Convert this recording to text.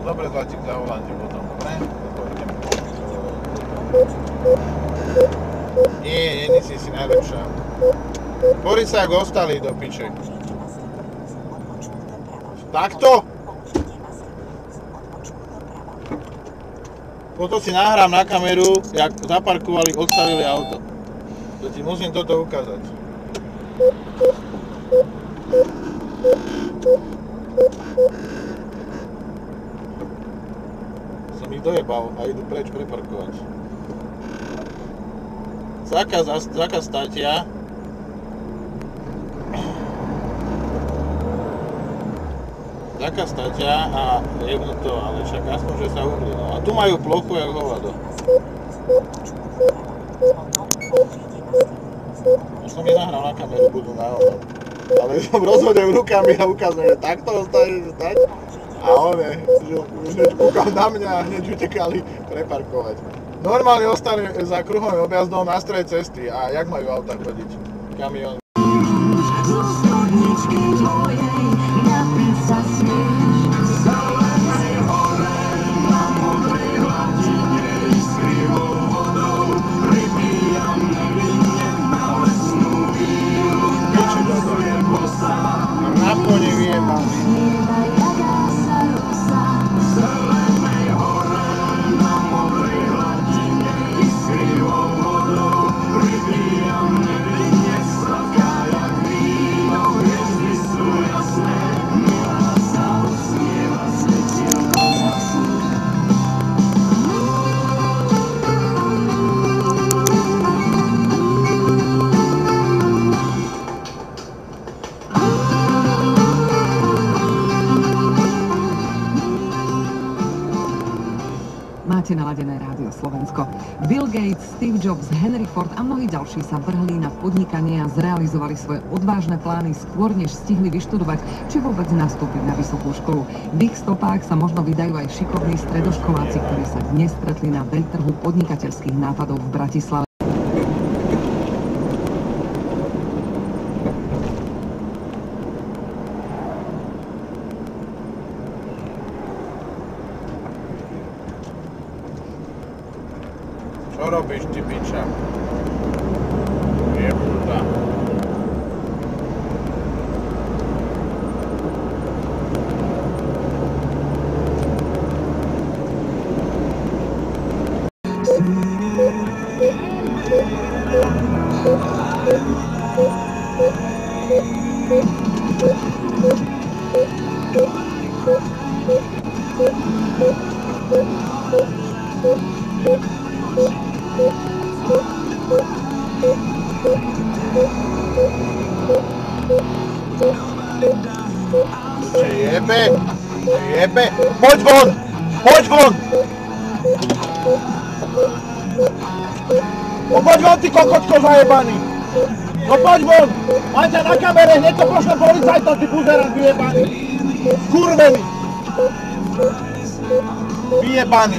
Dobre, Zlatík, zavolám ti potom, dobre? Nie, si najlepšia. Bori sa, jak ostali do piče. Takto? Potom si nahrám na kameru, jak zaparkovali, odstavili auto. To ti musím toto ukázať. Som ich dojebal a idú preč preparkovať. Zákaz státia. Zákaz státia a jebnú to, ale však aspoň, že sa uhli. No. A tu majú plochu, jak hovado. Už som ich nahral na kameru, budú na ono. Ale som rozhodil rukami a ukazujem, že takto ostane stať. A on je, že hneď kúkal na mňa a hneď utekali preparkovať. Normálne ostane za kruhovým objazdom na strede cesty. A jak majú auta chodiť? Kamión. Na kone vyjebaný. Máte naladené Rádio Slovensko. Bill Gates, Steve Jobs, Henry Ford a mnohí ďalší sa vrhli na podnikanie a zrealizovali svoje odvážne plány skôr, než stihli vyštudovať, či vôbec nastúpiť na vysokú školu. V ich stopách sa možno vydajú aj šikovní stredoškoláci, ktorí sa dnes stretli na veľtrhu podnikateľských nápadov v Bratislave. Čo robíš, ty piča? Jebúta. Jebe, poď von! Poď von! No poď von, ty kokočko zajebaný! No poď von! Mám ťa na kamere, hneď to pošle policajtom, ty buzerant vyjebaný! Skurvený! Vyjebaný!